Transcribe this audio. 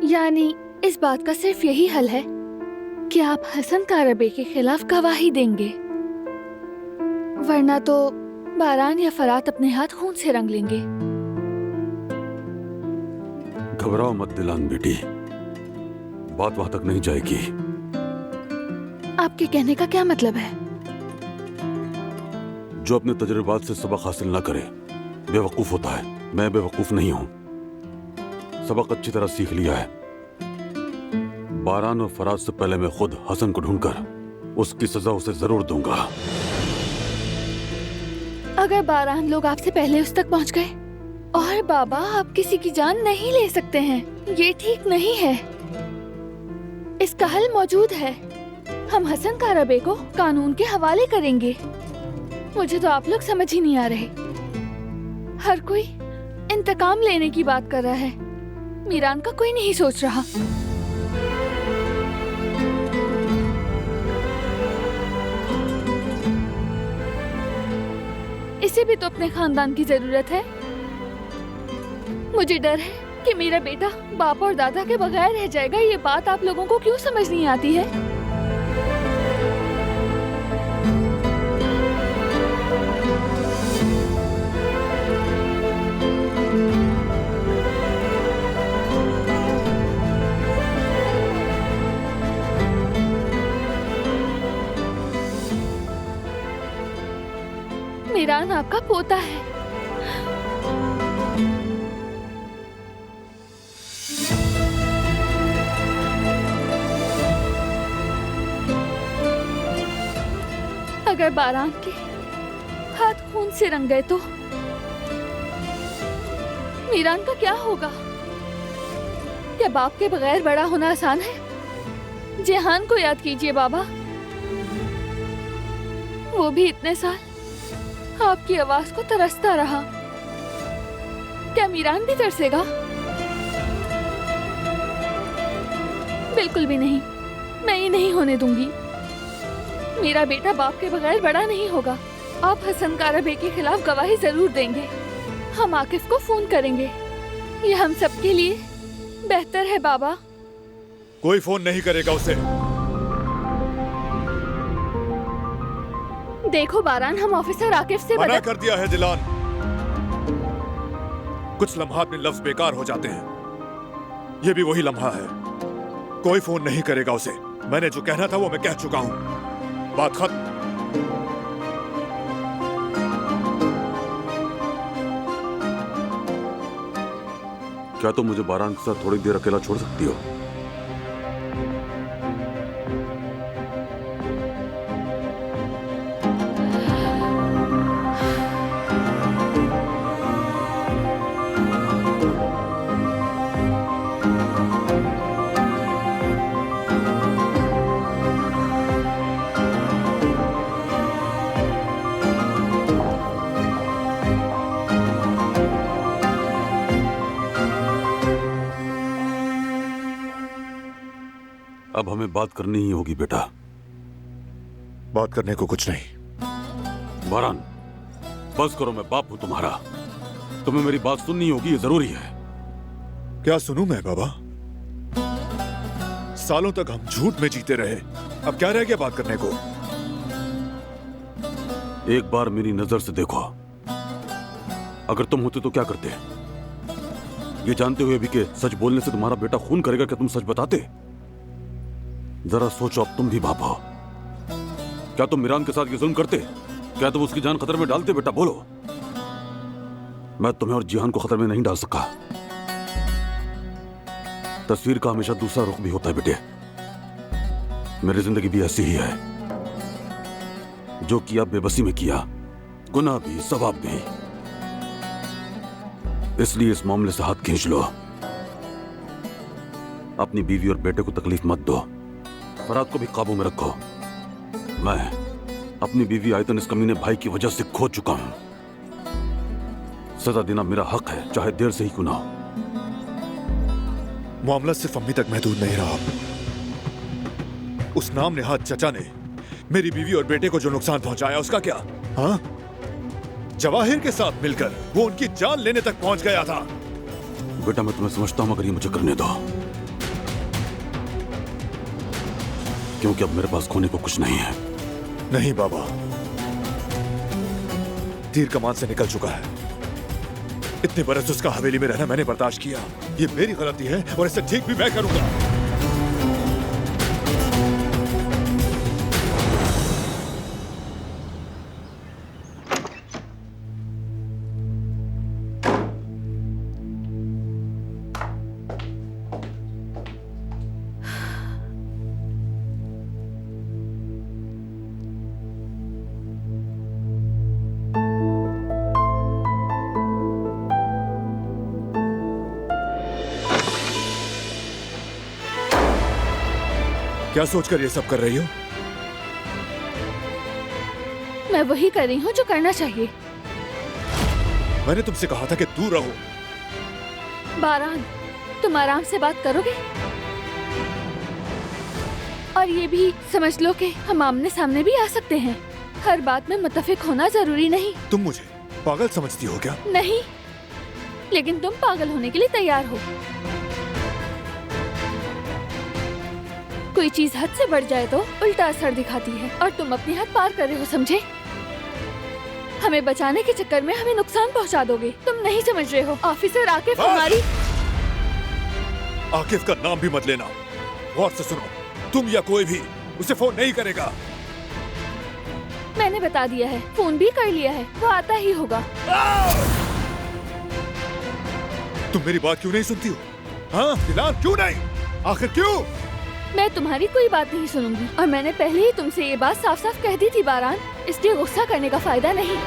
यानी इस बात का सिर्फ यही हल है कि आप हसन कारबे के खिलाफ गवाही देंगे, वरना तो बारान या फरात अपने हाथ खून से रंग लेंगे। घबराओ मत दिलान बेटी, बात वहां तक नहीं जाएगी। आपके कहने का क्या मतलब है? जो अपने तजुर्बात से सबक हासिल ना करे बेवकूफ होता है। मैं बेवकूफ नहीं हूं, सबक अच्छी तरह सीख लिया है। बारान और फराज से पहले मैं खुद हसन को ढूंढकर उसकी सजा उसे जरूर दूंगा। अगर बारान लोग आपसे पहले उस तक पहुंच गए और बाबा आप किसी की जान नहीं ले सकते हैं, ये ठीक नहीं है। इसका हल मौजूद है, हम हसन कारबे को कानून के हवाले करेंगे। मुझे तो आप लोग समझ ही नहीं आ रहे। हर कोई इंतकाम लेने की बात कर रहा है, मीरान का कोई नहीं सोच रहा। इसे भी तो अपने खानदान की जरूरत है। मुझे डर है कि मेरा बेटा बाप और दादा के बगैर रह जाएगा। ये बात आप लोगों को क्यों समझ नहीं आती है? मीरान आपका पोता है। अगर बारान के हाथ खून से रंग गए तो मीरान का क्या होगा? क्या बाप के बगैर बड़ा होना आसान है? जेहान को याद कीजिए बाबा, वो भी इतने साल आपकी आवाज को तरसता रहा। क्या मीरान भी तरसेगा? बिल्कुल भी नहीं, मैं ये नहीं होने दूंगी। मेरा बेटा बाप के बगैर बड़ा नहीं होगा। आप हसन कारबे के खिलाफ गवाही जरूर देंगे। हम आकिफ को फोन करेंगे, ये हम सबके लिए बेहतर है बाबा। कोई फोन नहीं करेगा उसे। देखो बारान, हम ऑफिसर आकिफ से मना कर दिया है दिलान। कुछ लम्हात में लफ्ज बेकार हो जाते हैं, ये भी वही लम्हा है। कोई फोन नहीं करेगा उसे। मैंने जो कहना था वो मैं कह चुका हूं, बात खत्म। क्या तुम मुझे बारान के साथ थोड़ी देर अकेला छोड़ सकती हो? अब हमें बात करनी ही होगी बेटा। बात करने को कुछ नहीं। बारान, बस करो, मैं बाप हूं तुम्हारा। तुम्हें मेरी बात सुननी होगी, ये जरूरी है। क्या सुनूं मैं बाबा? सालों तक हम झूठ में जीते रहे, अब क्या रह गया बात करने को? एक बार मेरी नजर से देखो, अगर तुम होते तो क्या करते? ये जानते हुए भी कि सच बोलने से तुम्हारा बेटा खून करेगा, क्या तुम सच बताते? जरा सोचो, अब तुम भी बाप हो। क्या तुम मीरान के साथ ये जुल्म करते? क्या तुम उसकी जान खतरे में डालते? बेटा बोलो। मैं तुम्हें और जिहान को खतरे में नहीं डाल सका। तस्वीर का हमेशा दूसरा रुख भी होता है बेटे। मेरी जिंदगी भी ऐसी ही है। जो किया बेबसी में किया, गुनाह भी सवाब भी। इसलिए इस मामले से हाथ खींच लो। अपनी बीवी और बेटे को तकलीफ मत दो। फराद को भी काबू में रखो। मैं अपनी बीवी आयतन इस कमीने भाई की वजह से खो चुका हूं। सजा देना मेरा हक है, चाहे देर से ही क्यों ना हो। मामला सिर्फ अम्मी तक महदूद नहीं रहा। उस नाम नेहाद चचा ने मेरी बीवी और बेटे को जो नुकसान पहुंचाया, उसका क्या? हाँ, जवाहिर के साथ मिलकर वो उनकी जान लेने तक पहुंच गया था। बेटा मैं तुम्हें समझता हूं, मगर ये मुझे करने दो, क्योंकि अब मेरे पास खोने को कुछ नहीं है। नहीं बाबा, तीर कमान से निकल चुका है। इतने बरस उसका हवेली में रहना मैंने बर्दाश्त किया। ये मेरी गलती है और इसे ठीक भी मैं करूंगा। क्या सोचकर ये सब कर रही हो? मैं वही कर रही हूँ जो करना चाहिए। मैंने तुमसे कहा था कि दूर रहो। बारान, तुम आराम से बात करोगे? और ये भी समझ लो कि हम आमने सामने भी आ सकते हैं। हर बात में मुत्तफिक होना जरूरी नहीं। तुम मुझे पागल समझती हो क्या? नहीं, लेकिन तुम पागल होने के लिए तैयार हो। कोई चीज हद से बढ़ जाए तो उल्टा असर दिखाती है, और तुम अपनी हद पार कर रहे हो, समझे? हमें बचाने के चक्कर में हमें नुकसान पहुंचा दोगे। तुम नहीं समझ रहे हो। ऑफिसर आकिफ हमारी। आकिफ का नाम भी मत लेना। गौर से सुनो, तुम या कोई भी उसे फोन नहीं करेगा। मैंने बता दिया है, फोन भी कर लिया है, वो आता ही होगा। तुम मेरी बात क्यों नहीं सुनती हो? हाँ फिलहाल क्यों नहीं? आखिर क्यों? मैं तुम्हारी कोई बात नहीं सुनूंगी, और मैंने पहले ही तुमसे ये बात साफ साफ कह दी थी बारान, इसलिए गुस्सा करने का फायदा नहीं।